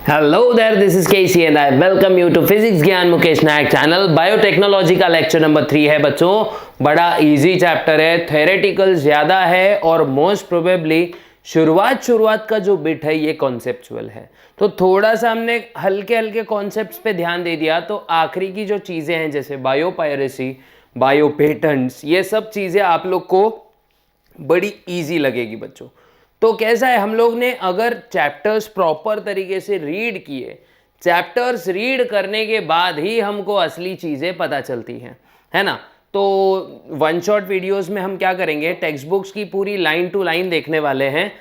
Hello there, this is Casey and I welcome you to physics ज्ञान मुकेश नायक channel. Biotechnology का lecture number 3 है बच्चों। बड़ा इजी चैप्टर है, थ्योरेटिकल ज़्यादा है और मोस्ट प्रोबेबली शुरुआत का जो बिट है ये कॉन्सेप्चुअल है। तो थोड़ा सा हमने हल्के हल्के कॉन्सेप्ट्स पे ध्यान दे दिया, तो आखिरी की जो चीज़ें हैं जैसे बायो पायरेसी, बायो पेटेंट्स, ये सब चीज़ें आप लोग को बड़ी ईजी लगेगी बच्चों। तो कैसा है, हम लोग ने अगर चैप्टर्स प्रॉपर तरीके से रीड किए, चैप्टर्स रीड करने के बाद ही हमको असली चीज़ें पता चलती हैं, है ना। तो वन शॉट वीडियोस में हम क्या करेंगे, टेक्स्ट बुक्स की पूरी लाइन टू लाइन देखने वाले हैं।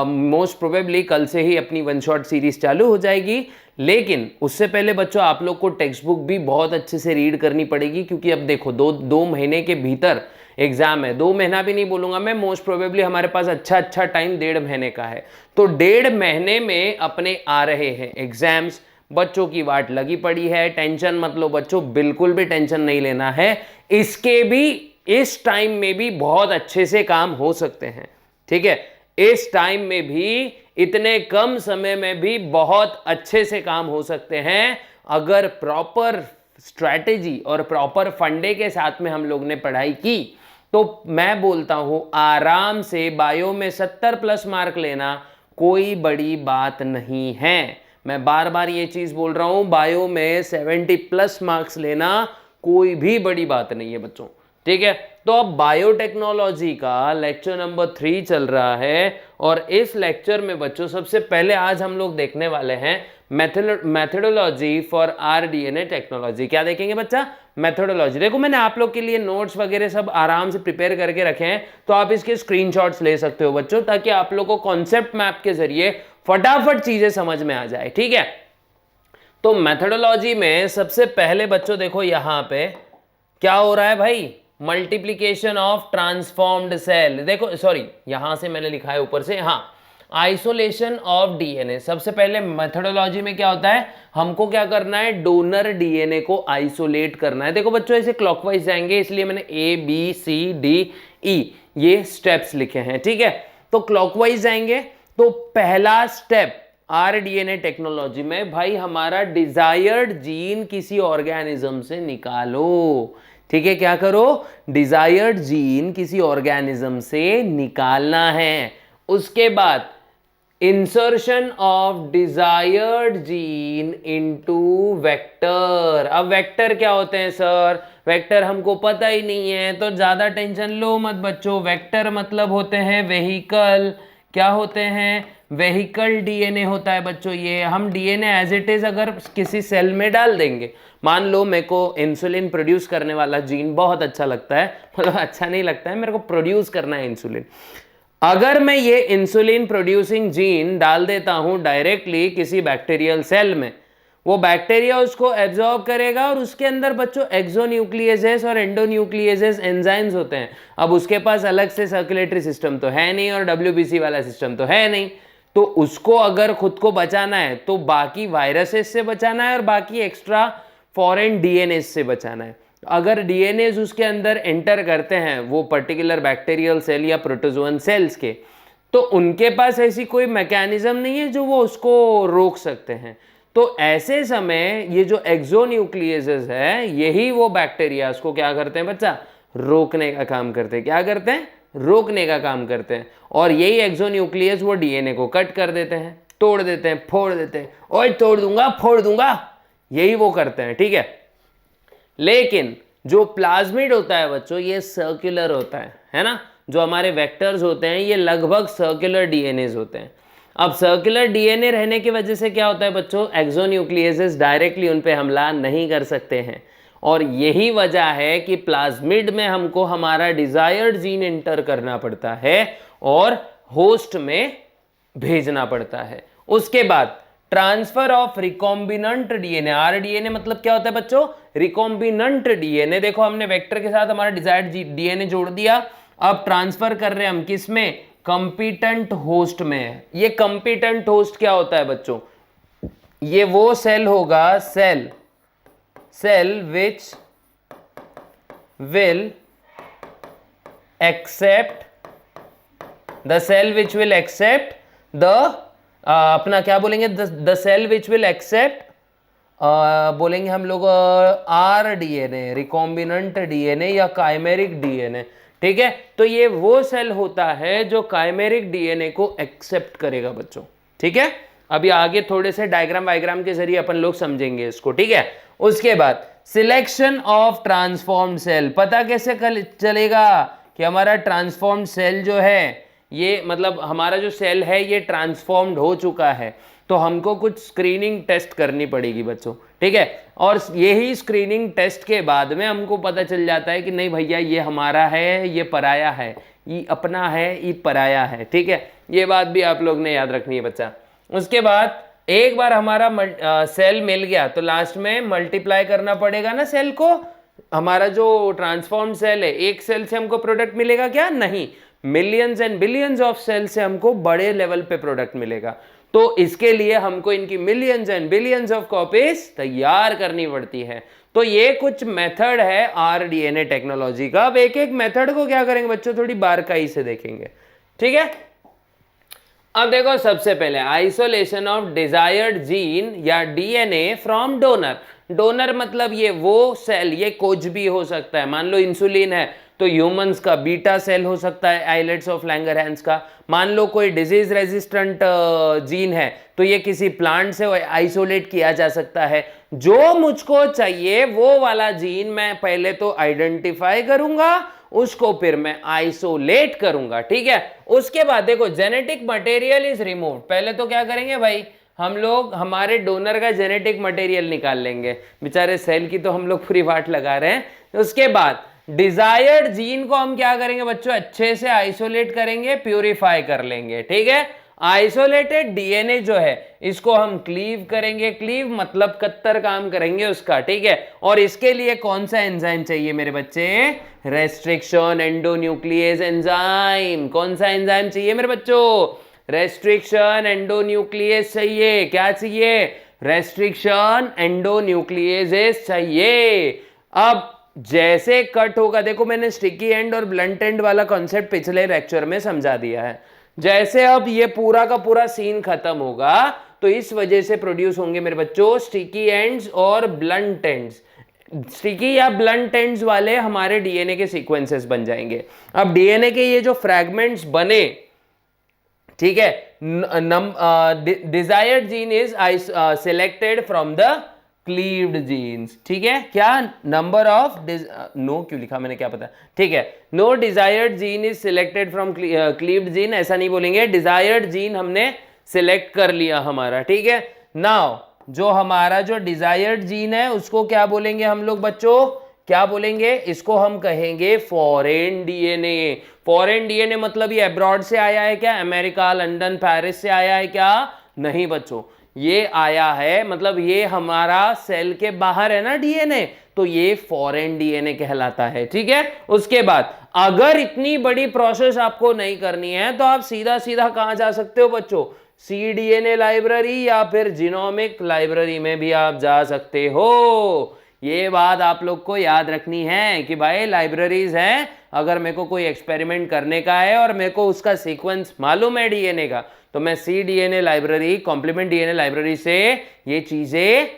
मोस्ट प्रोबेबली कल से ही अपनी वन शॉट सीरीज चालू हो जाएगी, लेकिन उससे पहले बच्चों आप लोग को टेक्स्ट बुक भी बहुत अच्छे से रीड करनी पड़ेगी, क्योंकि अब देखो दो महीने के भीतर एग्जाम है। 2 महीना भी नहीं बोलूंगा मैं, मोस्ट प्रोबेबली हमारे पास अच्छा टाइम 1.5 महीने का है। तो 1.5 महीने में अपने आ रहे हैं एग्जाम्स, बच्चों की वाट लगी पड़ी है। टेंशन मत लो बच्चों, बिल्कुल भी टेंशन नहीं लेना है। इसके भी इस टाइम में भी बहुत अच्छे से काम हो सकते हैं, ठीक है। इस टाइम में भी, इतने कम समय में भी बहुत अच्छे से काम हो सकते हैं, अगर प्रॉपर स्ट्रैटेजी और प्रॉपर फंडे के साथ में हम लोग ने पढ़ाई की। तो मैं बोलता हूं आराम से बायो में 70+ मार्क लेना कोई बड़ी बात नहीं है। मैं बार बार ये चीज बोल रहा हूं, बायो में 70+ मार्क्स लेना कोई भी बड़ी बात नहीं है बच्चों, ठीक है। तो अब बायोटेक्नोलॉजी का लेक्चर नंबर 3 चल रहा है, और इस लेक्चर में बच्चों सबसे पहले आज हम लोग देखने वाले हैं मेथोडोलॉजी फॉर आरडीएनए टेक्नोलॉजी। क्या देखेंगे बच्चा? मेथोडोलॉजी। देखो मैंने आप लोग के लिए नोट्स वगैरह सब आराम से प्रिपेयर करके रखे हैं, तो आप इसके स्क्रीनशॉट्स ले सकते हो बच्चों, ताकि आप लोग को कॉन्सेप्ट मैप के जरिए फटाफट चीजें समझ में आ जाए, ठीक है। तो मेथोडोलॉजी में सबसे पहले बच्चों देखो यहां पे क्या हो रहा है भाई, मल्टीप्लीकेशन ऑफ ट्रांसफॉर्म्ड सेल। देखो सॉरी, यहां से मैंने लिखा है ऊपर से, हाँ, आइसोलेशन ऑफ डीएनए। सबसे पहले मेथोडोलॉजी में क्या होता है, हमको क्या करना है, डोनर डीएनए को आइसोलेट करना है। देखो बच्चों ऐसे क्लॉकवाइज जाएंगे, इसलिए मैंने ABCDE ये स्टेप्स लिखे हैं, ठीक है। तो क्लॉकवाइज जाएंगे, तो पहला स्टेप आरडीएनए टेक्नोलॉजी में भाई हमारा डिजायर्ड जीन किसी ऑर्गेनिज्म से निकालो, ठीक है। क्या करो, डिजायर्ड जीन किसी ऑर्गेनिज्म से निकालना है। उसके बाद insertion of desired gene into vector. अब वेक्टर क्या होते हैं सर? वेक्टर हमको पता ही नहीं है, तो ज्यादा टेंशन लो मत बच्चों। वेक्टर मतलब होते हैं वेहिकल। क्या होते हैं? वेहिकल डीएनए होता है बच्चों। ये हम डीएनए एज इट इज अगर किसी सेल में डाल देंगे, मान लो मेरे को इंसुलिन प्रोड्यूस करने वाला जीन बहुत अच्छा लगता है, मतलब अच्छा नहीं लगता है, मेरे को प्रोड्यूस करना है इंसुलिन। अगर मैं ये इंसुलिन प्रोड्यूसिंग जीन डाल देता हूं डायरेक्टली किसी बैक्टीरियल सेल में, वो बैक्टीरिया उसको एब्जॉर्ब करेगा, और उसके अंदर बच्चों एक्सोन्यूक्लियेजेस और एंडोन्यूक्लियेजेस एंजाइम्स होते हैं। अब उसके पास अलग से सर्कुलेटरी सिस्टम तो है नहीं, और WBC वाला सिस्टम तो है नहीं, तो उसको अगर खुद को बचाना है तो बाकी वायरसेस से बचाना है और बाकी एक्स्ट्रा फॉरेन डीएनए से बचाना है। अगर डीएनए उसके अंदर एंटर करते हैं वो पर्टिकुलर बैक्टीरियल सेल या प्रोटोजोअन सेल्स के, तो उनके पास ऐसी कोई मैकेनिज्म नहीं है जो वो उसको रोक सकते हैं। तो ऐसे समय ये जो एक्सोन्यूक्लियेजेस है, यही वो बैक्टीरिया को क्या करते हैं बच्चा, रोकने का काम करते हैं। क्या करते हैं? रोकने का काम करते हैं। और यही एक्सोन्यूक्लियस वो डीएनए को कट कर देते हैं, तोड़ देते हैं, फोड़ देते हैं। ओए तोड़ दूंगा, फोड़ दूंगा, यही वो करते हैं, ठीक है। लेकिन जो प्लाज्मिड होता है बच्चों, ये सर्कुलर होता है ना। जो हमारे वेक्टर्स होते हैं ये लगभग सर्कुलर डीएनएज होते हैं। अब सर्कुलर डीएनए रहने की वजह से क्या होता है बच्चों, एक्सोन्यूक्लियेसेस डायरेक्टली उन पे हमला नहीं कर सकते हैं, और यही वजह है कि प्लाज्मिड में हमको हमारा डिजायर्ड जीन एंटर करना पड़ता है और होस्ट में भेजना पड़ता है। उसके बाद transfer of recombinant DNA. RDNA मतलब क्या होता है बच्चों, रिकॉम्बिनेंट डीएनए। देखो हमने वेक्टर के साथ हमारा डिजायर्ड डीएनए जोड़ दिया, अब ट्रांसफर कर रहे हैं हम किस में, कंपिटेंट होस्ट में। ये कंपिटेंट होस्ट क्या होता है बच्चों, ये वो सेल होगा, cell which will accept the अपना क्या बोलेंगे, the cell which will accept, बोलेंगे हम लोग आर डीएनए, रिकॉम्बिनेंट डीएनए या काइमेरिक डीएनए। ठीक है, तो ये वो सेल होता है जो काइमेरिक डीएनए को एक्सेप्ट करेगा बच्चों। ठीक है, अभी आगे थोड़े से डायग्राम वायग्राम के जरिए अपन लोग समझेंगे इसको। ठीक है, उसके बाद सिलेक्शन ऑफ ट्रांसफॉर्म्ड सेल, पता कैसे चलेगा कि हमारा ट्रांसफॉर्म्ड सेल जो है ये मतलब हमारा जो सेल है ये ट्रांसफॉर्म्ड हो चुका है, तो हमको कुछ स्क्रीनिंग टेस्ट करनी पड़ेगी बच्चों। ठीक है, और यही स्क्रीनिंग टेस्ट के बाद में हमको पता चल जाता है कि नहीं भैया ये हमारा है, ये पराया है, ये अपना है, ये पराया है। ठीक है, ये बात भी आप लोग ने याद रखनी है बच्चा। उसके बाद एक बार हमारा सेल मिल गया तो लास्ट में मल्टीप्लाई करना पड़ेगा ना सेल को। हमारा जो ट्रांसफॉर्म सेल है, एक सेल से हमको प्रोडक्ट मिलेगा क्या? नहीं, millions and billions of cell से हमको बड़े लेवल पे प्रोडक्ट मिलेगा। तो इसके लिए हमको इनकी millions and billions of copies तैयार करनी पड़ती है। तो ये कुछ मेथड है आरडीएनए टेक्नोलॉजी का। अब एक एक मेथड को क्या करेंगे बच्चों, थोड़ी बारकाई से देखेंगे। ठीक है, अब देखो सबसे पहले आइसोलेशन ऑफ डिजायर्ड जीन या डीएनए फ्रॉम डोनर। डोनर मतलब ये वो सेल, ये कुछ भी हो सकता है। मान लो इंसुलिन है तो ह्यूमंस का बीटा सेल हो सकता है, आइलेट्स ऑफ लैंगरहैंस का। मान लो कोई डिजीज रेजिस्टेंट जीन है तो ये किसी प्लांट से आइसोलेट किया जा सकता है। जो मुझको चाहिए वो वाला जीन मैं पहले तो आइडेंटिफाई करूंगा, उसको फिर मैं आइसोलेट करूंगा। ठीक है, उसके बाद देखो जेनेटिक मटेरियल इज रिमूव्ड। पहले तो क्या करेंगे भाई, हम लोग हमारे डोनर का जेनेटिक मटेरियल निकाल लेंगे, बेचारे सेल की तो हम लोग पूरी वाट लगा रहे हैं। उसके बाद डिजायर्ड जीन को हम क्या करेंगे बच्चों, अच्छे से आइसोलेट करेंगे, प्यूरिफाई कर लेंगे। ठीक है, आइसोलेटेड डीएनए जो है इसको हम क्लीव करेंगे। क्लीव मतलब कत्तर काम करेंगे उसका। ठीक है, और इसके लिए कौन सा एंजाइम चाहिए मेरे बच्चे? Restriction endonuclease enzyme. कौन सा एंजाइम चाहिए मेरे बच्चों? रेस्ट्रिक्शन एंडोन्यूक्लियेज चाहिए। क्या चाहिए? रेस्ट्रिक्शन एंडोन्यूक्लियेजेस चाहिए। अब जैसे कट होगा, देखो मैंने स्टिकी एंड और ब्लंट एंड वाला कॉन्सेप्ट पिछले लेक्चर में समझा दिया है। जैसे अब ये पूरा का पूरा सीन खत्म होगा तो इस वजह से प्रोड्यूस होंगे मेरे बच्चों स्टिकी एंड्स और ब्लंट एंड्स। स्टिकी या ब्लंट एंड्स वाले हमारे डीएनए के सीक्वेंसेस बन जाएंगे। अब डीएनए के ये जो फ्रैगमेंट्स बने, ठीक है, desired gene is selected from the cleaved genes. ठीक है, क्या नंबर ऑफ नो क्यों लिखा मैंने, क्या पता। ठीक है, no desired gene is selected from cleaved gene, ऐसा नहीं बोलेंगे, डिजायर्ड जीन हमने सिलेक्ट कर लिया हमारा। ठीक है, नाउ जो हमारा जो डिजायर्ड जीन है उसको क्या बोलेंगे हम लोग बच्चों? क्या बोलेंगे इसको? हम कहेंगे फॉरेन डीएनए। फॉरेन डीएनए मतलब ये अब्रॉड से आया है क्या? अमेरिका, लंदन, पेरिस से आया है क्या? नहीं बच्चों, ये आया है मतलब ये हमारा सेल के बाहर है ना डीएनए, तो ये फॉरेन डीएनए कहलाता है। ठीक है, उसके बाद अगर इतनी बड़ी प्रोसेस आपको नहीं करनी है तो आप सीधा सीधा कहां जा सकते हो बच्चों? सीडीएनए लाइब्रेरी या फिर जीनोमिक लाइब्रेरी में भी आप जा सकते हो। ये बात आप लोग को याद रखनी है कि भाई लाइब्रेरीज हैं, अगर मेरे को कोई एक्सपेरिमेंट करने का है और मेरे को उसका सीक्वेंस मालूम है डीएनए का, तो मैं cDNA library, complement DNA library से ये चीजें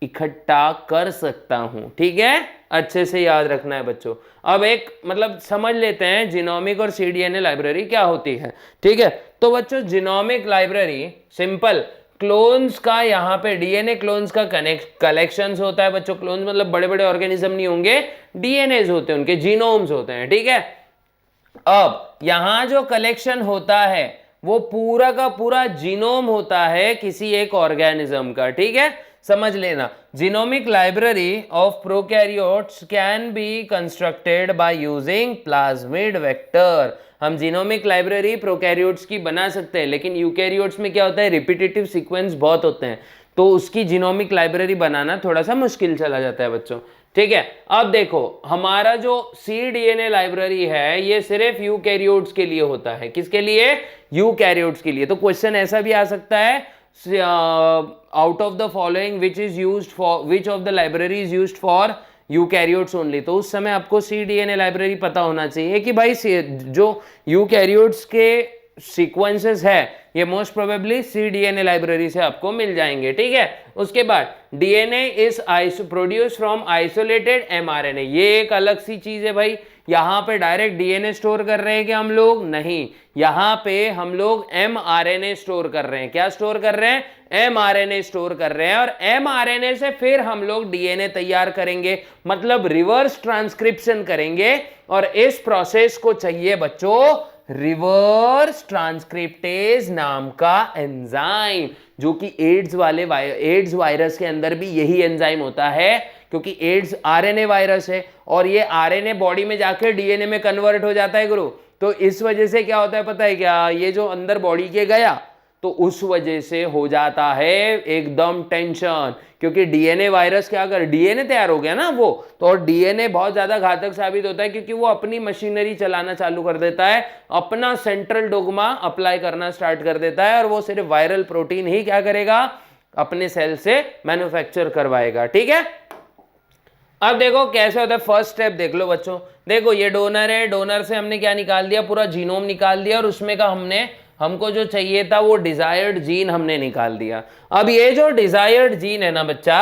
इकट्ठा कर सकता हूं। ठीक है, अच्छे से याद रखना है बच्चों। अब एक मतलब समझ लेते हैं जीनोमिक और सीडीएनए लाइब्रेरी क्या होती है। ठीक है, तो बच्चों जीनोमिक लाइब्रेरी सिंपल क्लोन्स का, यहाँ पे डीएनए क्लोन्स का कलेक्शंस होता है बच्चों। क्लोन्स मतलब बड़े बड़े ऑर्गेनिज्म नहीं होंगे, डीएनएज होते हैं, उनके जीनोम्स होते हैं। ठीक है, अब यहां जो कलेक्शन होता है वो पूरा का पूरा जीनोम होता है किसी एक ऑर्गेनिज्म का। ठीक है, समझ लेना। Genomic library of prokaryotes can be constructed by using plasmid vector. हम जीनोमिक लाइब्रेरी प्रोकैरियोट्स की बना सकते हैं, लेकिन यूकैरियोट्स में क्या होता है, रिपीटेटिव सीक्वेंस बहुत होते हैं, तो उसकी जीनोमिक लाइब्रेरी बनाना थोड़ा सा मुश्किल चला जाता है बच्चों। ठीक है, अब देखो हमारा जो सीडीएनए लाइब्रेरी है ये सिर्फ यूकैरियोट्स के लिए होता है। किसके लिए? यूकैरियोट्स के लिए। तो क्वेश्चन ऐसा भी आ सकता है, out of the following which is used for, which of the library is used for eukaryotes only. तो उस समय आपको सीडीएनए लाइब्रेरी पता होना चाहिए कि भाई जो यूकैरियोट्स के सीक्वेंसेस है ये मोस्ट प्रोबेबली cDNA लाइब्रेरी से आपको मिल जाएंगे, ठीक है। उसके बाद DNA is produce from isolated mRNA, ये एक अलग सी चीज है भाई। यहाँ पे डायरेक्ट डीएनए स्टोर कर रहे हैं क्या हम लोग? नहीं, यहाँ पे हम लोग mRNA स्टोर कर रहे हैं। क्या स्टोर कर रहे हैं? mRNA स्टोर कर रहे हैं, और mRNA से फिर हम लोग डीएनए तैयार करेंगे, मतलब रिवर्स ट्रांसक्रिप्शन करेंगे। और इस प्रोसेस को चाहिए बच्चों रिवर्स ट्रांसक्रिप्टेज नाम का एंजाइम, जो कि एड्स वायरस के अंदर भी यही एंजाइम होता है, क्योंकि एड्स आरएनए वायरस है और ये आरएनए बॉडी में जाकर डीएनए में कन्वर्ट हो जाता है गुरु। तो इस वजह से क्या होता है पता है क्या? ये जो अंदर बॉडी के गया तो उस वजह से हो जाता है एकदम टेंशन, क्योंकि डीएनए वायरस क्या कर, डीएनए तैयार हो गया ना वो, तो और डीएनए बहुत ज्यादा घातक साबित होता है, क्योंकि वो अपनी मशीनरी चलाना चालू कर देता है, अपना सेंट्रल डोग्मा अप्लाई करना स्टार्ट कर देता है, और वो सिर्फ वायरल प्रोटीन ही क्या करेगा? अपने सेल से मैन्युफैक्चर करवाएगा, ठीक है। अब देखो कैसे होता है, फर्स्ट स्टेप देख लो बच्चों। देखो ये डोनर है, डोनर से हमने क्या निकाल दिया? पूरा जीनोम निकाल दिया, और उसमें का हमको जो चाहिए था वो डिजायर्ड जीन हमने निकाल दिया। अब ये जो डिजायर्ड जीन है ना बच्चा,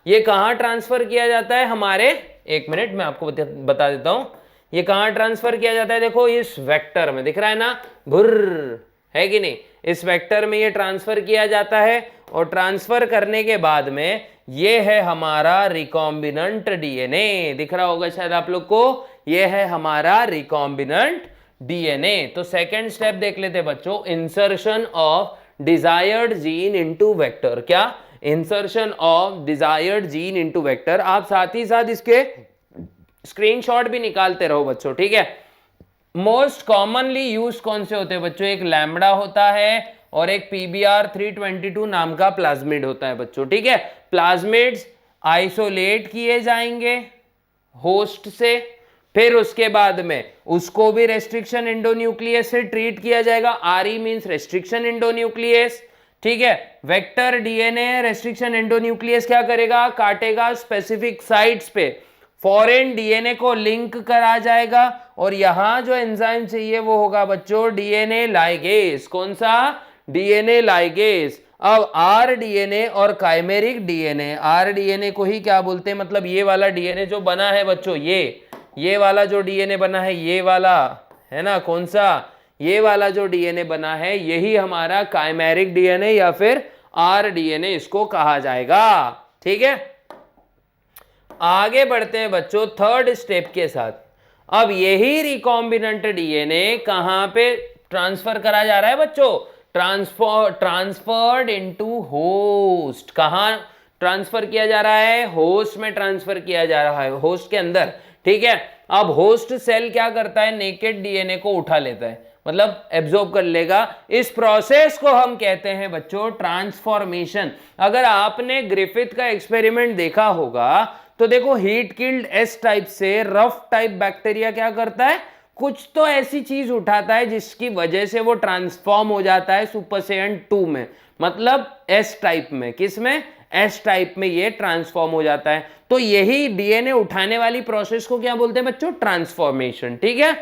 ये कहाँ ट्रांसफर किया जाता है हमारे? एक मिनट मैं आपको बता देता हूं ये कहाँ ट्रांसफर किया जाता है। देखो इस वेक्टर में दिख रहा है ना, भुर्र, है कि नहीं? इस वेक्टर में ये ट्रांसफर किया जाता है, और ट्रांसफर करने के बाद में ये है हमारा रिकॉम्बिनेंट डीएनए, दिख रहा होगा शायद आप लोग को, ये है हमारा रिकॉम्बिनेंट डीएनए। तो सेकंड स्टेप देख लेते बच्चों, insertion of desired gene into vector. क्या? Insertion of desired gene into vector. आप साथ ही साथ इसके स्क्रीनशॉट भी निकालते रहो बच्चों, ठीक है। मोस्ट कॉमनली यूज कौन से होते हैं बच्चों? एक लैम्बडा होता है और एक PBR 322 नाम का प्लाज्मिड होता है बच्चों, ठीक है। प्लाज्मिड्स आइसोलेट किए जाएंगे होस्ट से, फिर उसके बाद में उसको भी रेस्ट्रिक्शन एंडोन्यूक्लियस से ट्रीट किया जाएगा। RE मींस रेस्ट्रिक्शन एंडोन्यूक्लियस, ठीक है। वेक्टर डीएनए रेस्ट्रिक्शन एंडोन्यूक्लियस क्या करेगा? काटेगा स्पेसिफिक साइट्स पे, फॉरेन डीएनए को लिंक करा जाएगा, और यहां जो एंजाइम चाहिए वो होगा बच्चों डीएनए लाइगेज। कौन सा? DNA ligase. अब आरडीएनए और काइमेरिक डीएनए, आरडीएनए को ही क्या बोलते हैं? मतलब ये वाला डीएनए जो बना है बच्चों, ये वाला जो डीएनए बना है, ये वाला है ना, कौन सा? ये वाला जो डीएनए बना है यही हमारा काइमेरिक डीएनए या फिर आरडीएनए इसको कहा जाएगा, ठीक है। आगे बढ़ते हैं बच्चों थर्ड स्टेप के साथ। अब यही रिकॉम्बिनेंट डीएनए कहां पे ट्रांसफर करा जा रहा है बच्चों? Transferred into host. कहां ट्रांसफर किया जा रहा है? होस्ट में ट्रांसफर किया जा रहा है, होस्ट के अंदर, ठीक है। अब होस्ट सेल क्या करता है? नेकेड डीएनए को उठा लेता है, मतलब एब्जॉर्ब कर लेगा। इस प्रोसेस को हम कहते हैं बच्चों ट्रांसफॉर्मेशन। अगर आपने ग्रिफिथ का एक्सपेरिमेंट देखा होगा तो देखो हीट किल्ड एस टाइप से रफ टाइप बैक्टीरिया क्या करता है? कुछ तो ऐसी चीज उठाता है जिसकी वजह से वो ट्रांसफॉर्म हो जाता है सुपरसेंट 2 में, मतलब एस टाइप में। किस में? एस टाइप में ये ट्रांसफॉर्म हो जाता है। तो यही डीएनए उठाने वाली प्रोसेस को क्या बोलते हैं बच्चों? ट्रांसफॉर्मेशन, ठीक है।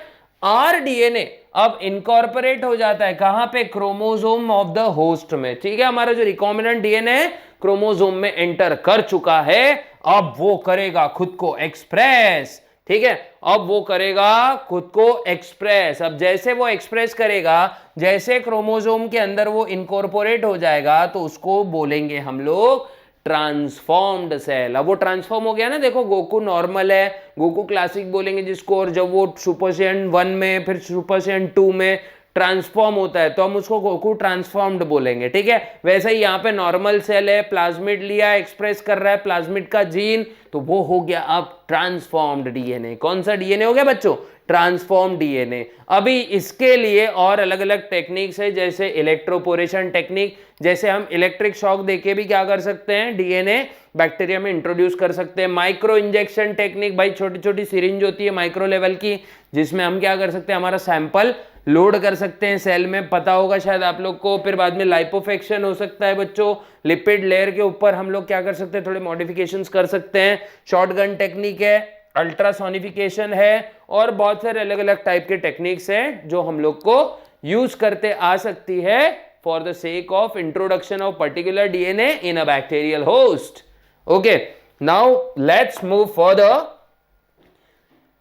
आरडीएनए अब इनकॉर्पोरेट हो जाता है कहां पे? क्रोमोसोम ऑफ द होस्ट में, ठीक है। हमारा जो रिकॉम्बिनेंट डीएनए है क्रोमोसोम में एंटर कर चुका है, अब वो करेगा खुद को एक्सप्रेस, ठीक है। अब वो करेगा खुद को एक्सप्रेस। अब जैसे वो एक्सप्रेस करेगा, जैसे क्रोमोसोम के अंदर वो इनकॉर्पोरेट हो जाएगा, तो उसको बोलेंगे हम लोग ट्रांसफॉर्म्ड सेल। अब वो ट्रांसफॉर्म हो गया ना, देखो गोकू नॉर्मल है, गोकू क्लासिक बोलेंगे जिसको, और जब वो सुपरसेंट 1 में फिर सुपरसेंट 2 में ट्रांसफॉर्म होता है तो हम उसको गोकू ट्रांसफॉर्म्ड बोलेंगे, ठीक है। वैसे ही यहाँ पे नॉर्मल सेल है, प्लाज्मिड लिया, एक्सप्रेस कर रहा है प्लाज्मिड का जीन, तो वो हो गया अब ट्रांसफॉर्म्ड डीएनए। कौन सा डीएनए हो गया बच्चों? Transform DNA. अभी इसके लिए और अलग अलग टेक्निक्स है, जैसे इलेक्ट्रोपोरेशन टेक्निक, जैसे हम इलेक्ट्रिक शॉक देके भी क्या कर सकते हैं? डीएनए बैक्टीरिया में इंट्रोड्यूस कर सकते हैं। माइक्रो इंजेक्शन टेक्निक, भाई छोटी छोटी सिरिंज होती है माइक्रो लेवल की, जिसमें हम क्या कर सकते हैं? हमारा सैंपल लोड कर सकते हैं सेल में, पता होगा शायद आप लोग को। फिर बाद में लाइपोफेक्शन हो सकता है बच्चों, लिपिड लेयर के ऊपर हम लोग क्या कर सकते हैं? थोड़े मॉडिफिकेशंस कर सकते हैं। शॉटगन टेक्निक है, अल्ट्रासोनिफिकेशन है, और बहुत सारे अलग अलग टाइप के टेक्निक्स हैं जो हम लोग को यूज करते आ सकती है for the sake of introduction of particular DNA in a bacterial host. Okay, now let's move further.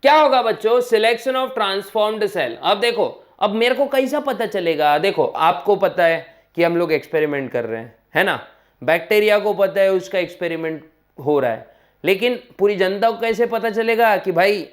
क्या होगा बच्चों? Selection of transformed cell. अब देखो, अब मेरे को कैसा पता चलेगा? देखो, आपको पता है कि हम लोग एक्सपेरिमेंट कर रहे हैं, है ना? बैक्टीरिया को पता है उसका एक्सपेरिमेंट हो रहा है, लेकिन पूरी जनता को कैसे पता चलेगा कि भाई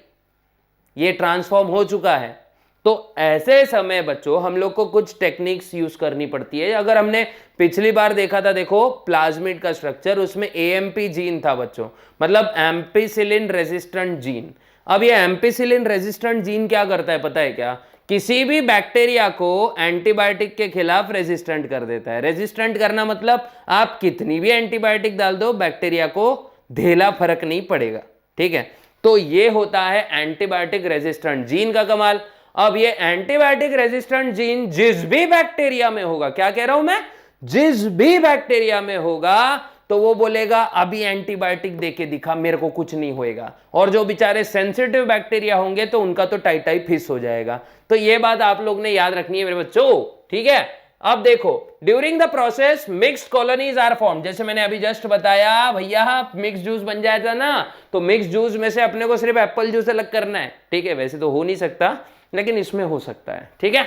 ये ट्रांसफॉर्म हो चुका है? तो ऐसे समय बच्चों हम लोग को कुछ टेक्निक्स यूज करनी पड़ती है। अगर हमने पिछली बार देखा था, देखो प्लाज्मिड का स्ट्रक्चर, उसमें एएमपी जीन था बच्चों, मतलब एम्पिसिलिन रेजिस्टेंट जीन। अब ये एम्पिसिलिन रेजिस्टेंट जीन क्या करता है पता है क्या? किसी भी बैक्टीरिया को एंटीबायोटिक के खिलाफ रेजिस्टेंट कर देता है। रेजिस्टेंट करना मतलब आप कितनी भी एंटीबायोटिक डाल दो, बैक्टीरिया को धेला फर्क नहीं पड़ेगा, ठीक है? तो ये होता है एंटीबायोटिक रेजिस्टेंट जीन का कमाल। अब ये एंटीबायोटिक रेजिस्टेंट जीन जिस भी बैक्टीरिया में होगा, क्या कह रहा हूं मैं, जिस भी बैक्टीरिया में होगा, तो वो बोलेगा अभी एंटीबायोटिक देके दिखा, मेरे को कुछ नहीं होएगा। और जो बेचारे सेंसिटिव बैक्टीरिया होंगे तो उनका तो टाई टाई फिस हो जाएगा। तो ये बात आप लोग ने याद रखनी है मेरे बच्चों, ठीक है? अब देखो, during the process mixed colonies are form. जैसे मैंने अभी जस्ट बताया भैया, मिक्स जूस बन जाता ना, तो मिक्स जूस में से अपने को सिर्फ एप्पल जूस अलग करना है, ठीक है? वैसे तो हो नहीं सकता, लेकिन इसमें हो सकता है, ठीक है?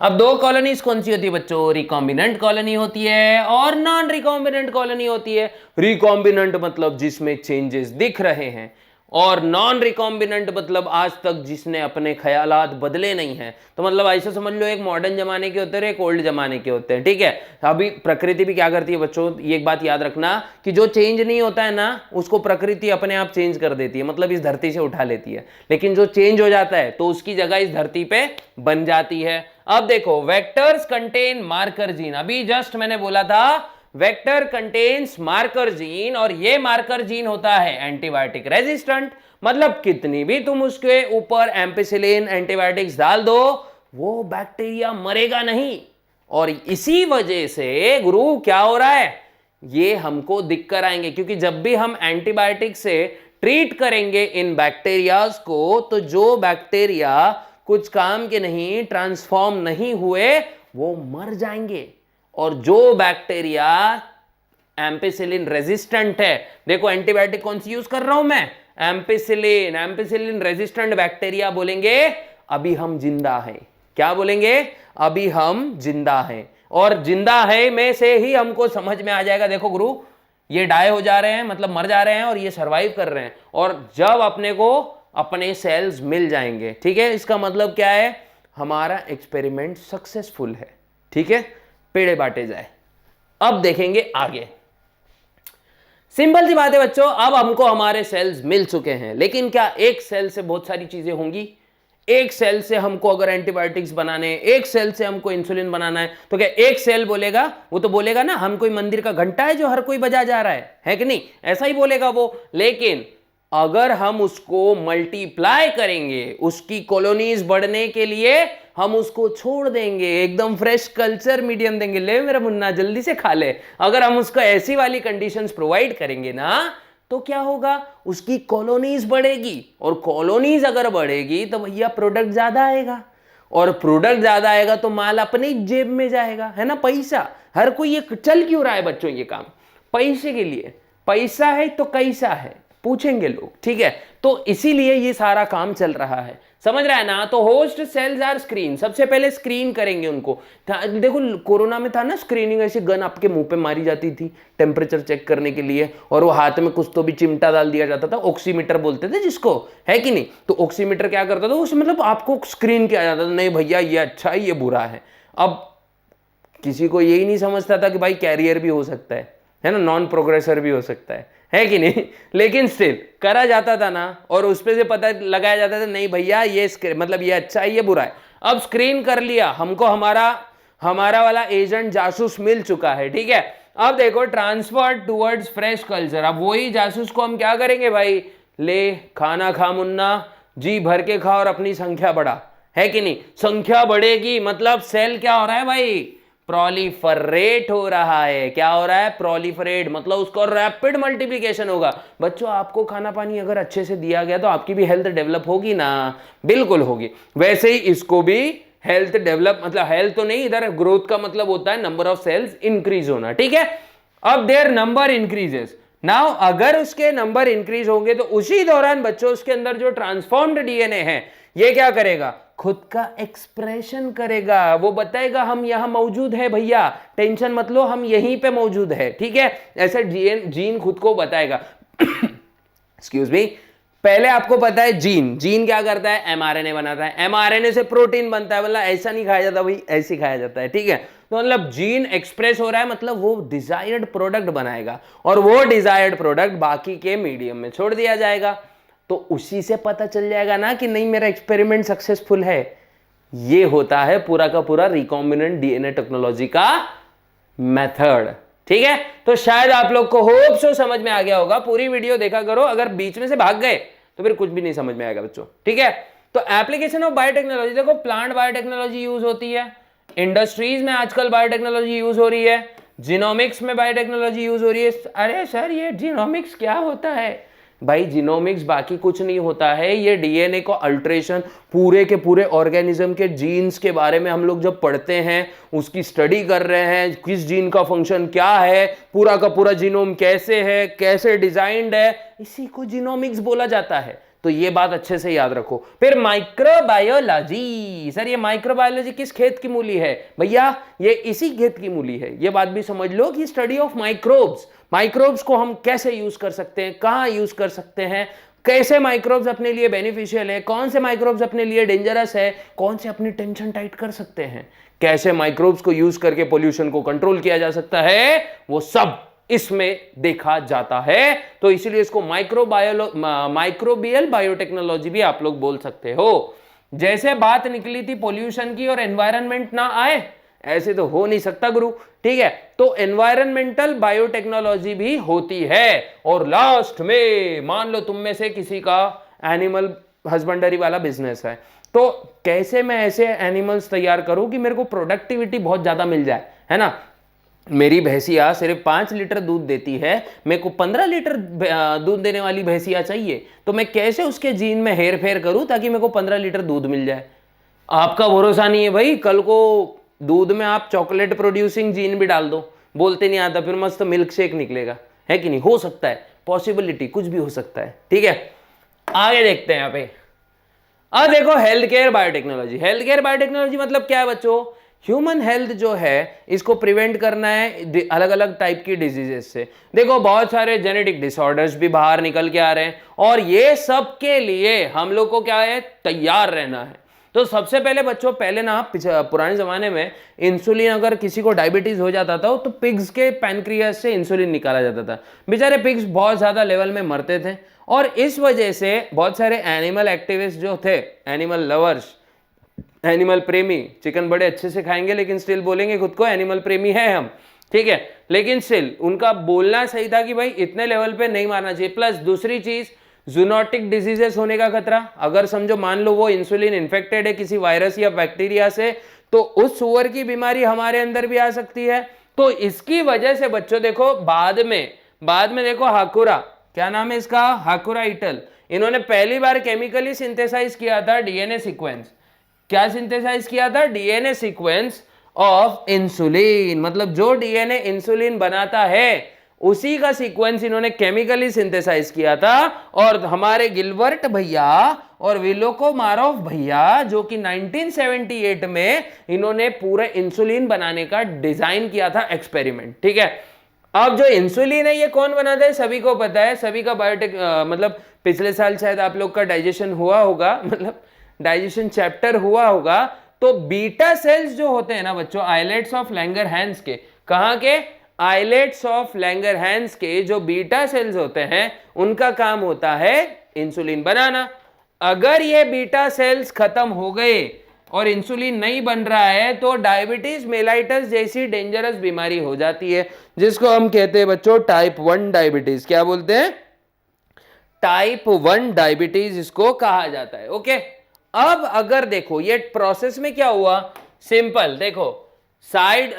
अब दो कॉलोनीज कौन सी होती है बच्चों? रिकॉम्बिनेंट कॉलोनी होती है और नॉन रिकॉम्बिनेंट कॉलोनी होती है। रिकॉम्बिनेंट मतलब जिसमें चेंजेस दिख रहे हैं, और नॉन रिकॉम्बिनेंट मतलब आज तक जिसने अपने ख्यालात बदले नहीं हैं। तो मतलब ऐसा समझ लो, एक मॉडर्न जमाने के होते हैं, एक ओल्ड जमाने के होते हैं, ठीक है? अभी प्रकृति भी क्या करती है बच्चों, ये एक बात याद रखना कि जो चेंज नहीं होता है ना, उसको प्रकृति अपने आप चेंज कर देती है, मतलब इस धरती से उठा लेती है। लेकिन जो चेंज हो जाता है तो उसकी जगह इस धरती पे बन जाती है। अब देखो, वेक्टर्स कंटेन मार्कर जीन। अभी जस्ट मैंने बोला था वेक्टर कंटेन्स मार्कर जीन, और ये मार्कर जीन होता है एंटीबायोटिक रेजिस्टेंट। मतलब कितनी भी तुम उसके ऊपर एम्पिसिलिन एंटीबायोटिक्स डाल दो, वो बैक्टीरिया मरेगा नहीं। और इसी वजह से गुरु क्या हो रहा है, ये हमको दिख कर आएंगे, क्योंकि जब भी हम एंटीबायोटिक से ट्रीट करेंगे इन बैक्टीरियाज को, तो जो बैक्टीरिया कुछ काम के नहीं, ट्रांसफॉर्म नहीं हुए, वो मर जाएंगे। और जो बैक्टीरिया एम्पिसिलिन रेजिस्टेंट है, देखो एंटीबायोटिक कौन सी यूज कर रहा हूं मैं, एम्पिसिलिन। एम्पिसिलिन रेजिस्टेंट बैक्टीरिया बोलेंगे अभी हम जिंदा हैं। क्या बोलेंगे? अभी हम जिंदा हैं। और जिंदा है में से ही हमको समझ में आ जाएगा, देखो गुरु ये डाई हो जा रहे हैं, मतलब मर जा रहे हैं, और ये सर्वाइव कर रहे हैं। और जब अपने को अपने सेल्स मिल जाएंगे, ठीक है, इसका मतलब क्या है, हमारा एक्सपेरिमेंट सक्सेसफुल है, ठीक है? पेड़े बांटे जाए। अब देखेंगे आगे। सिंपल सी बात है बच्चों, अब हमको हमारे सेल्स मिल चुके हैं, लेकिन क्या एक सेल से बहुत सारी चीजें होंगी? एक सेल से हमको अगर एंटीबायोटिक्स बनाने, एक सेल से हमको इंसुलिन बनाना है, तो क्या एक सेल बोलेगा? वो तो बोलेगा ना हम कोई मंदिर का घंटा है जो हर कोई बजा जा रहा है कि नहीं? ऐसा ही बोलेगा वो। लेकिन अगर हम उसको मल्टीप्लाई करेंगे, उसकी कॉलोनीज बढ़ने के लिए हम उसको छोड़ देंगे, एकदम फ्रेश कल्चर मीडियम देंगे, ले मेरा मुन्ना जल्दी से खा ले। अगर हम उसको ऐसी वाली कंडीशंस प्रोवाइड करेंगे ना, तो क्या होगा, उसकी कॉलोनीज बढ़ेगी, और कॉलोनीज अगर बढ़ेगी तो भैया प्रोडक्ट ज्यादा आएगा, और प्रोडक्ट ज्यादा आएगा तो माल अपनी जेब में जाएगा, है ना? पैसा, हर कोई ये चल क्यों रहा है बच्चों, ये काम पैसे के लिए। पैसा है तो कैसा है पूछेंगे लोग, ठीक है? तो इसीलिए ये सारा काम चल रहा है, समझ रहा है ना? तो होस्ट सेल्स आर स्क्रीन, सबसे पहले स्क्रीन करेंगे उनको। देखो कोरोना में था ना स्क्रीनिंग, ऐसी गन आपके मुंह पे मारी जाती थी टेम्परेचर चेक करने के लिए, और वो हाथ में कुछ तो भी चिमटा डाल दिया जाता था, ऑक्सीमीटर बोलते थे जिसको, है कि नहीं? तो ऑक्सीमीटर क्या करता था, उसमें मतलब आपको स्क्रीन किया जाता था, नहीं भैया ये अच्छा है, ये बुरा है। अब किसी को यही नहीं समझता था कि भाई कैरियर भी हो सकता है ना, नॉन प्रोग्रेसर भी हो सकता है कि नहीं? लेकिन स्टिल करा जाता था ना, और उस पे से पता लगाया जाता था, नहीं भैया ये मतलब ये अच्छा है, ये बुरा है। अब स्क्रीन कर लिया, हमको हमारा वाला एजेंट जासूस मिल चुका है, ठीक है? अब देखो ट्रांसफर टूवर्ड्स फ्रेश कल्चर। अब वही जासूस को हम क्या करेंगे भाई, ले खाना खा मुन्ना, जी भर के खा और अपनी संख्या बढ़ा, है कि नहीं? संख्या बढ़ेगी मतलब सेल क्या हो रहा है भाई, प्रोलिफरेट हो रहा है। क्या हो रहा है? प्रोलिफरेट, मतलब उसको रैपिड मल्टीप्लिकेशन होगा। बच्चों आपको खाना पानी अगर अच्छे से दिया गया तो आपकी भी हेल्थ डेवलप होगी ना, बिल्कुल होगी। वैसे ही इसको भी हेल्थ डेवलप, मतलब हेल्थ तो नहीं, इधर ग्रोथ का मतलब होता है नंबर ऑफ सेल्स इंक्रीज होना, ठीक है। अब देयर नंबर इंक्रीजेस, नाउ अगर उसके नंबर इंक्रीज होंगे तो उसी दौरान बच्चों उसके अंदर जो ट्रांसफॉर्म्ड डीएनए है ये क्या करेगा, खुद का एक्सप्रेशन करेगा, वो बताएगा हम यहां मौजूद है भैया, टेंशन मत लो, हम यहीं पे मौजूद है, ठीक है। ऐसे जीन खुद को बताएगा। एक्सक्यूज मी, पहले आपको पता है जीन क्या करता है, एमआरएनए बनाता है, एमआरएनए से प्रोटीन बनता है, मतलब ऐसा नहीं खाया जाता भाई, ऐसे ही खाया जाता है, ठीक है। तो मतलब जीन एक्सप्रेस हो रहा है, मतलब वो डिजायर्ड प्रोडक्ट बनाएगा और वो डिजायर्ड प्रोडक्ट बाकी के मीडियम में छोड़ दिया जाएगा, तो उसी से पता चल जाएगा ना कि नहीं मेरा एक्सपेरिमेंट सक्सेसफुल है। ये होता है पूरा का पूरा रिकॉम्बिनेंट डीएनए टेक्नोलॉजी का मेथड, ठीक है। तो शायद आप लोग को होप सो समझ में आ गया होगा, पूरी वीडियो देखा करो, अगर बीच में से भाग गए तो फिर कुछ भी नहीं समझ में आएगा बच्चों, ठीक है। तो एप्लीकेशन ऑफ बायोटेक्नोलॉजी, देखो प्लांट बायोटेक्नोलॉजी यूज होती है, इंडस्ट्रीज में आजकल बायोटेक्नोलॉजी यूज हो रही है, जीनोमिक्स में बायोटेक्नोलॉजी यूज हो रही है। अरे सर ये जीनोमिक्स क्या होता है, भाई जीनोमिक्स बाकी कुछ नहीं होता है, ये डीएनए को अल्टरेशन, पूरे के पूरे ऑर्गेनिज्म के जीन्स के बारे में हम लोग जब पढ़ते हैं, उसकी स्टडी कर रहे हैं, किस जीन का फंक्शन क्या है, पूरा का पूरा जीनोम कैसे है, कैसे डिजाइंड है, इसी को जीनोमिक्स बोला जाता है। तो ये बात अच्छे से याद रखो। फिर माइक्रोबायोलॉजी, सर ये माइक्रोबायोलॉजी किस खेत की मूली है, भैया ये इसी खेत की मूली है। ये बात भी समझ लो कि स्टडी ऑफ माइक्रोब्स, माइक्रोब्स को हम कैसे यूज कर सकते हैं, कहां यूज कर सकते हैं, कैसे माइक्रोब्स अपने लिए बेनिफिशियल है, कौन से माइक्रोब्स अपने लिए डेंजरस है, कौन से अपनी टेंशन टाइट कर सकते हैं, कैसे माइक्रोब्स को यूज करके पोल्यूशन को कंट्रोल किया जा सकता है, वो सब इसमें देखा जाता है। तो इसीलिए इसको माइक्रोबियल बायोटेक्नोलॉजी भी आप लोग बोल सकते हो। जैसे बात निकली थी पोल्यूशन की और एनवायरनमेंट ना आए, ऐसे तो हो नहीं सकता गुरु, ठीक है। तो एनवायरमेंटल बायोटेक्नोलॉजी भी होती है। और लास्ट में मान लो तुम में से किसी का एनिमल हस्बेंडरी वाला बिजनेस है, तो कैसे मैं ऐसे एनिमल्स तैयार करूं कि मेरे को प्रोडक्टिविटी बहुत ज्यादा मिल जाए, है ना। मेरी भैंसिया सिर्फ 5 लीटर दूध देती है, मेरे को 15 लीटर दूध देने वाली भैंसिया चाहिए, तो मैं कैसे उसके जीन में हेर फेर करूं ताकि मेरे को 15 लीटर दूध मिल जाए। आपका भरोसा नहीं है भाई, कल को दूध में आप चॉकलेट प्रोड्यूसिंग जीन भी डाल दो, बोलते नहीं आता, फिर मस्त मिल्क शेक निकलेगा, है कि नहीं। हो सकता है, पॉसिबिलिटी कुछ भी हो सकता है, ठीक है। आगे देखते हैं यहाँ पे। अब देखो health care biotechnology, health care biotechnology मतलब क्या है बच्चों, ह्यूमन हेल्थ जो है इसको प्रिवेंट करना है अलग अलग टाइप की डिजीजेस से। देखो बहुत सारे जेनेटिक डिसऑर्डर्स भी बाहर निकल के आ रहे हैं, और ये सब के लिए हम लोग को क्या है, तैयार रहना है। तो सबसे पहले बच्चों, पहले ना पुराने जमाने में इंसुलिन, अगर किसी को डायबिटीज हो जाता था तो पिग्स के पैनक्रियास से इंसुलिन निकाला जाता था। बेचारे पिग्स बहुत ज्यादा लेवल में मरते थे, और इस वजह से बहुत सारे एनिमल एक्टिविस्ट जो थे, एनिमल लवर्स, एनिमल प्रेमी, चिकन बड़े अच्छे से खाएंगे लेकिन स्टिल बोलेंगे खुद को एनिमल प्रेमी है हम, ठीक है, लेकिन स्टिल उनका बोलना सही था कि भाई इतने लेवल पे नहीं मारना चाहिए। प्लस दूसरी चीज, जूनोटिक डिजीजेस होने का खतरा, अगर समझो मान लो वो इंसुलिन इन्फेक्टेड है किसी वायरस या बैक्टीरिया से, तो उस सुअर की बीमारी हमारे अंदर भी आ सकती है। तो इसकी वजह से बच्चों देखो बाद में देखो हाकुरा, क्या नाम है इसका, हाकुरा इटल, इन्होंने पहली बार केमिकली सिंथेसाइज किया था डीएनए सीक्वेंस। क्या सिंथेसाइज किया था, डीएनए सीक्वेंस ऑफ इंसुलिन, मतलब जो डीएनए इंसुलिन बनाता है उसी का सीक्वेंस इन्होंने केमिकली सिंथेसाइज किया था। और हमारे गिलबर्ट भैया और विलोकोमारोव भैया, जो कि 1978 में इन्होंने पूरे इंसुलिन बनाने का डिजाइन किया था एक्सपेरिमेंट, ठीक है। अब जो इंसुलिन है ये कौन बनाता है, सभी को पता है, सभी का बायोटेक मतलब पिछले साल शायद आप लोग का डाइजेशन हुआ होगा, मतलब डाइजेशन चैप्टर हुआ होगा। तो बीटा सेल्स जो होते हैं ना बच्चों, आइलेट्स ऑफ लैंगरहैंस के, कहां के, आइलेट्स ऑफ लैंगरहैंस के जो बीटा सेल्स होते हैं उनका काम होता है इंसुलिन बनाना। अगर ये बीटा सेल्स खत्म हो गए और इंसुलिन नहीं बन रहा है तो डायबिटीज मेलाइटस जैसी डेंजरस बीमारी हो जाती है, जिसको हम कहते हैं बच्चों टाइप 1 डायबिटीज। क्या बोलते हैं, टाइप 1 डायबिटीज इसको कहा जाता है, ओके। अब अगर देखो ये प्रोसेस में क्या हुआ, सिंपल देखो,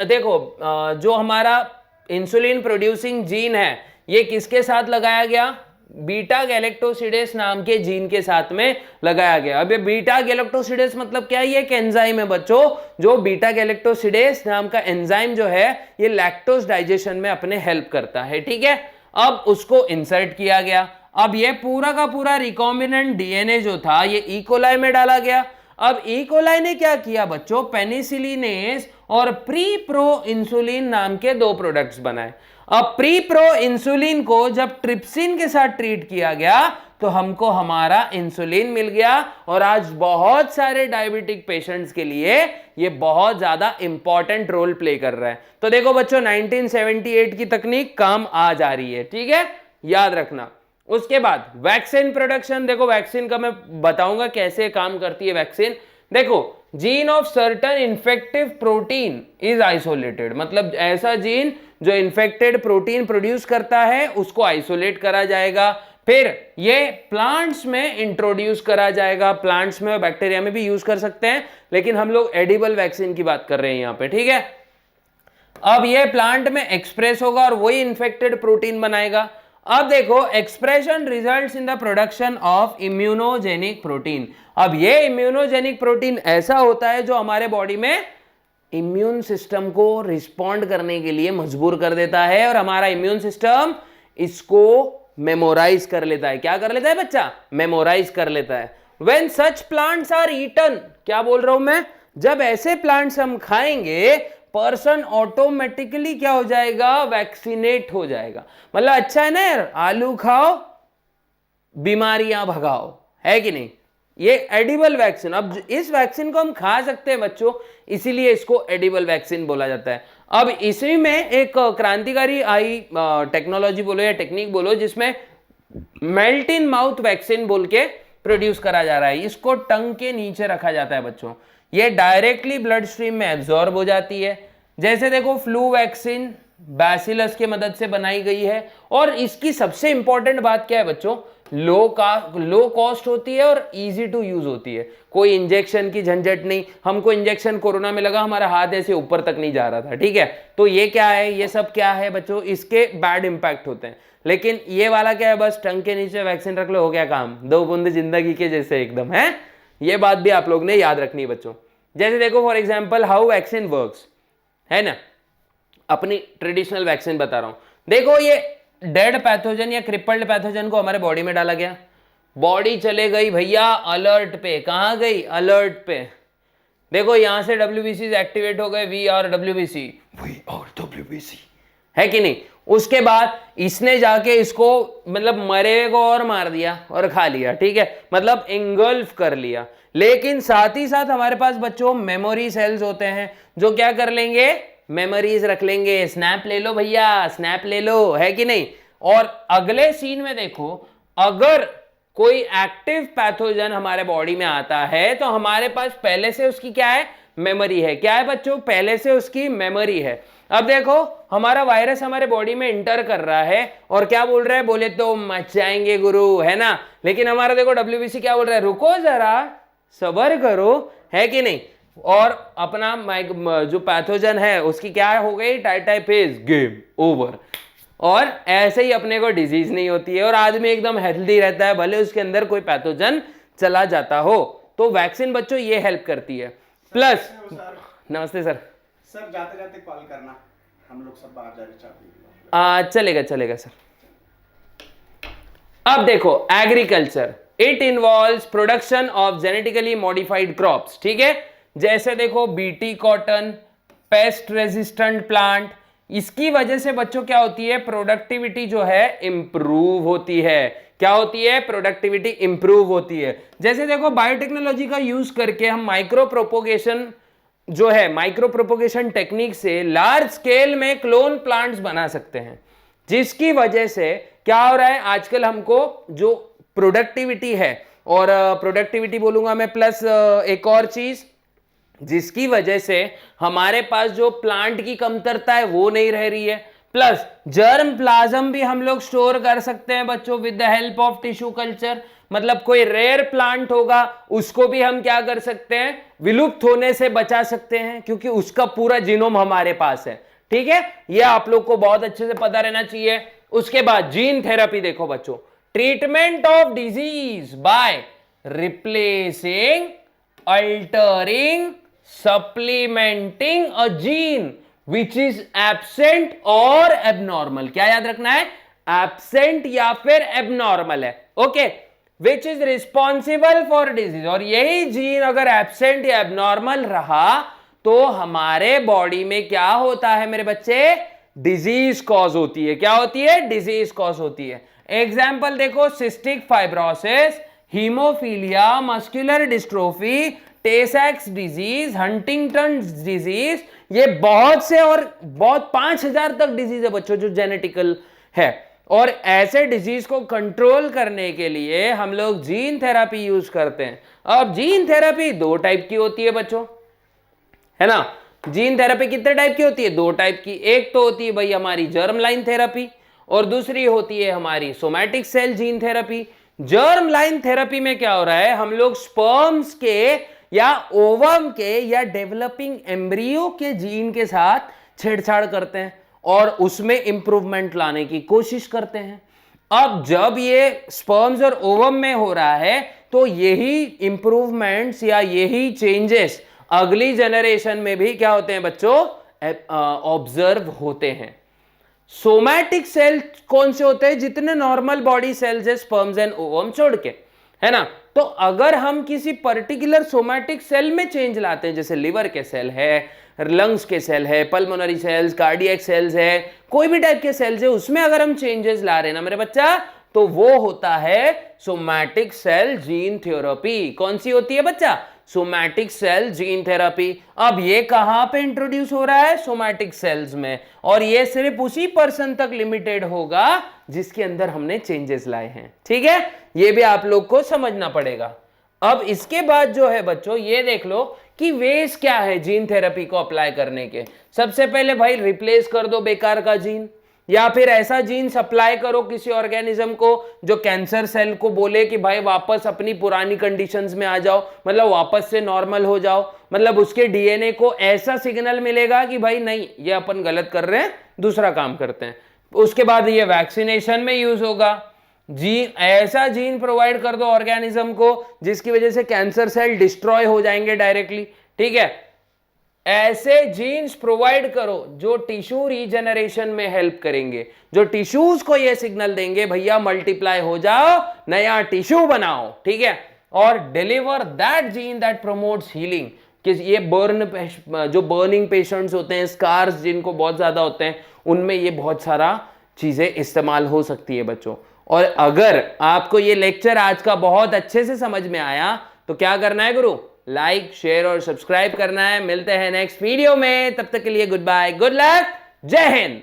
देखो जो हमारा इंसुलिन प्रोड्यूसिंग जीन है ये किसके साथ लगाया गया, बीटा गैलेक्टोसिडेस नाम के जीन के साथ में लगाया गया। अब ये बीटा गैलेक्टोसिडेस मतलब क्या है? ये एक एंजाइम है बच्चों, जो बीटा गैलेक्टोसिडेस नाम का एंजाइम जो है ये लैक्टोज डाइजेशन में अपने हेल्प करता है। ठीक है, अब उसको इंसर्ट किया गया। अब ये पूरा का पूरा रिकॉम्बिनेंट डीएनए जो था ये ई कोलाई में डाला गया। अब ई कोलाई ने क्या किया बच्चों? पेनिसिलिनेस और प्री प्रो इंसुलिन नाम के दो प्रोडक्ट्स बनाए। अब प्री प्रो इंसुलिन को जब ट्रिप्सिन के साथ ट्रीट किया गया तो हमको हमारा इंसुलिन मिल गया, और आज बहुत सारे डायबिटिक पेशेंट्स के लिए ये बहुत ज्यादा इंपॉर्टेंट रोल प्ले कर रहा है। तो देखो बच्चों 1978 की तकनीक काम आ जा रही है। ठीक है, याद रखना। उसके बाद वैक्सीन प्रोडक्शन, देखो वैक्सीन का मैं बताऊंगा कैसे काम करती है वैक्सीन। देखो gene of certain infective protein is isolated, मतलब ऐसा जीन जो इन्फेक्टेड प्रोटीन प्रोड्यूस करता है उसको आइसोलेट करा जाएगा, फिर ये प्लांट्स में इंट्रोड्यूस करा जाएगा। प्लांट्स में और बैक्टीरिया में भी यूज कर सकते हैं, लेकिन हम लोग एडिबल वैक्सीन की बात कर रहे हैं यहां पे। ठीक है, अब ये प्लांट में एक्सप्रेस होगा और वही इन्फेक्टेड प्रोटीन बनाएगा। अब देखो expression results in the production of immunogenic protein. अब ये इम्यूनोजेनिक प्रोटीन ऐसा होता है जो हमारे बॉडी में इम्यून सिस्टम को रिस्पॉन्ड करने के लिए मजबूर कर देता है, और हमारा इम्यून सिस्टम इसको मेमोराइज कर लेता है। क्या कर लेता है बच्चा? मेमोराइज कर लेता है। When such plants are eaten, क्या बोल रहा हूं मैं? जब ऐसे प्लांट्स हम खाएंगे पर्सन ऑटोमेटिकली क्या हो जाएगा? वैक्सीनेट हो जाएगा। मतलब अच्छा है ना यार, आलू खाओ बीमारियां भगाओ, है कि नहीं? ये एडिबल वैक्सीन। अब इस वैक्सीन को हम खा सकते हैं बच्चों, इसीलिए इसको एडिबल वैक्सीन बोला जाता है। अब इसी में एक क्रांतिकारी आई टेक्नोलॉजी बोलो या टेक्निक बोलो, जिसमें मेल्ट इन माउथ वैक्सीन बोल के प्रोड्यूस करा जा रहा है। इसको टंग के नीचे रखा जाता है बच्चों, ये डायरेक्टली ब्लड स्ट्रीम में एब्जॉर्ब हो जाती है। जैसे देखो फ्लू वैक्सीन बैसिलस के मदद से बनाई गई है, और इसकी सबसे इंपॉर्टेंट बात क्या है बच्चों? लो कॉस्ट होती है और इजी टू यूज होती है। कोई इंजेक्शन की झंझट नहीं। हमको इंजेक्शन कोरोना में लगा, हमारा हाथ ऐसे ऊपर तक नहीं जा रहा था। ठीक है, तो ये क्या है? ये सब क्या है बच्चों? इसके बैड इंपैक्ट होते हैं। लेकिन ये वाला क्या है? बस टंग के नीचे वैक्सीन रख लो, हो गया काम। दो बूंद जिंदगी के जैसे एकदम है। ये बात भी आप लोग ने याद रखनी है बच्चों। जैसे देखो for example how vaccine works, है ना, अपनी ट्रेडिशनल वैक्सीन बता रहा हूं। देखो ये डेड पैथोजन या क्रिपल्ड पैथोजन को हमारे बॉडी में डाला गया, बॉडी चले गई भैया अलर्ट पे। कहां गई? अलर्ट पे। देखो यहां से WBC एक्टिवेट हो गए, VRWBC, है कि नहीं? उसके बाद इसने जाके इसको मतलब मरे को और मार दिया और खा लिया। ठीक है, मतलब इंगल्फ कर लिया। लेकिन साथ ही साथ हमारे पास बच्चों मेमोरी सेल्स होते हैं जो क्या कर लेंगे? मेमोरीज रख लेंगे। स्नैप ले लो भैया, स्नैप ले लो, है कि नहीं? और अगले सीन में देखो, अगर कोई एक्टिव पैथोजन हमारे बॉडी में आता है तो हमारे पास पहले से उसकी क्या है? मेमोरी है। क्या है बच्चों? पहले से उसकी मेमोरी है। अब देखो हमारा वायरस हमारे बॉडी में इंटर कर रहा है और क्या बोल रहा है? बोले तो मच जाएंगे गुरु, है ना? लेकिन हमारा देखो WBC क्या बोल रहा है? रुको जरा, सब्र करो, है कि नहीं? और अपना जो पैथोजन है उसकी क्या हो गई? टाइटाई फेज, गेम ओवर। और ऐसे ही अपने को डिजीज नहीं होती है और आदमी एकदम हेल्दी रहता है, भले उसके अंदर कोई पैथोजन चला जाता हो। तो वैक्सीन बच्चों ये हेल्प करती है। प्लस नमस्ते सर जाते जाते कॉल करना, हम लोग सब बाहर जा रहे चाहते। चलेगा चलेगा सर। अब देखो agriculture, it involves production of genetically modified crops. ठीक है, जैसे देखो BT cotton, pest resistant plant, इसकी वजह से बच्चों क्या होती है? प्रोडक्टिविटी जो है इंप्रूव होती है। क्या होती है? प्रोडक्टिविटी इंप्रूव होती है। जैसे देखो बायोटेक्नोलॉजी का यूज करके हम माइक्रो प्रोपोगेशन जो है, माइक्रो प्रोपोगेशन टेक्निक से लार्ज स्केल में क्लोन प्लांट्स बना सकते हैं, जिसकी वजह से क्या हो रहा है? आजकल हमको जो प्रोडक्टिविटी है, और प्रोडक्टिविटी बोलूंगा मैं प्लस एक और चीज, जिसकी वजह से हमारे पास जो प्लांट की कमतरता है वो नहीं रह रही है। प्लस जर्म प्लाज्म भी हम लोग स्टोर कर सकते हैं बच्चों with the help of tissue culture. मतलब कोई रेयर प्लांट होगा उसको भी हम क्या कर सकते हैं? विलुप्त होने से बचा सकते हैं, क्योंकि उसका पूरा जीनोम हमारे पास है। ठीक है, ये आप लोग को बहुत अच्छे से पता रहना चाहिए। उसके बाद जीन थेरेपी देखो बच्चों, treatment of disease by replacing, altering, supplementing a gene which is absent और एबनॉर्मल। क्या याद रखना है? एब्सेंट या फिर एबनॉर्मल है। Okay, which is responsible for disease. और यही जीन अगर एब्सेंट या एबनॉर्मल रहा तो हमारे बॉडी में क्या होता है मेरे बच्चे? डिजीज कॉज होती है। क्या होती है? डिजीज कॉज होती है। एग्जाम्पल देखो, cystic fibrosis, haemophilia, muscular dystrophy, Tay Sachs disease, Huntington disease, ये बहुत से और बहुत 5000 तक डिजीज है बच्चों जो जेनेटिकल है। और ऐसे डिजीज को कंट्रोल करने के लिए हम लोग जीन थेरापी यूज करते हैं। अब जीन थेरापी 2 टाइप की होती है बच्चों, है ना। जीन थेरापी कितने टाइप की होती है? 2 टाइप की। एक तो होती है भाई हमारी जर्म लाइन थेरापी और दूसरी होती है हमारी somatic cell gene therapy. Germ line therapy में क्या हो रहा है? हम लोग स्पर्म्स के या ओवम के या डेवलपिंग एम्ब्रियो के जीन के साथ छेड़छाड़ करते हैं और उसमें इंप्रूवमेंट लाने की कोशिश करते हैं। अब जब ये स्पर्म्स और ओवम में हो रहा है तो यही इंप्रूवमेंट्स या यही चेंजेस अगली जनरेशन में भी क्या होते हैं बच्चों? ऑब्जर्व होते हैं। सोमैटिक सेल कौन से होते हैं? जितने नॉर्मल बॉडी सेल्स है स्पर्म्स एंड ओवम छोड़ के, है ना। तो अगर हम किसी पर्टिकुलर सोमैटिक सेल में चेंज लाते हैं, जैसे लिवर के सेल है, लंग्स के सेल है, पल्मोनरी सेल्स, कार्डियक सेल्स है, कोई भी टाइप के सेल्स है, उसमें अगर हम चेंजेस ला रहे हैं ना मेरे बच्चा, तो वो होता है सोमैटिक सेल जीन थेरेपी। कौन सी होती है बच्चा? Somatic cell gene therapy. अब ये कहां पे इंट्रोड्यूस हो रहा है? सोमैटिक सेल्स में। और ये सिर्फ उसी पर्सन तक लिमिटेड होगा जिसके अंदर हमने चेंजेस लाए हैं। ठीक है, ये भी आप लोग को समझना पड़ेगा। अब इसके बाद जो है बच्चों, ये देख लो कि वेज क्या है जीन थेरेपी को अप्लाई करने के। सबसे पहले भाई रिप्लेस कर दो बेकार का जीन, या फिर ऐसा जीन सप्लाई करो किसी ऑर्गेनिज्म को जो कैंसर सेल को बोले कि भाई वापस अपनी पुरानी कंडीशंस में आ जाओ, मतलब वापस से नॉर्मल हो जाओ। मतलब उसके डीएनए को ऐसा सिग्नल मिलेगा कि भाई नहीं, ये अपन गलत कर रहे हैं, दूसरा काम करते हैं। उसके बाद ये वैक्सीनेशन में यूज होगा। जीन, ऐसा जीन प्रोवाइड कर दो ऑर्गेनिज्म को जिसकी वजह से कैंसर सेल डिस्ट्रॉय हो जाएंगे डायरेक्टली। ठीक है, ऐसे जीन्स प्रोवाइड करो जो टिश्यू रीजनरेशन में हेल्प करेंगे, जो टिश्यूज को ये सिग्नल देंगे भैया मल्टीप्लाई हो जाओ, नया टिश्यू बनाओ। ठीक है, और deliver that gene that promotes healing. कि ये जो बर्निंग पेशेंट्स होते हैं, स्कार्स जिनको बहुत ज्यादा होते हैं, उनमें ये बहुत सारा चीजें इस्तेमाल हो सकती है बच्चों। और अगर आपको ये लेक्चर आज का बहुत अच्छे से समझ में आया तो क्या करना है गुरु? लाइक, शेयर और सब्सक्राइब करना है। मिलते हैं नेक्स्ट वीडियो में, तब तक के लिए गुड बाय, गुड लक, जय हिंद।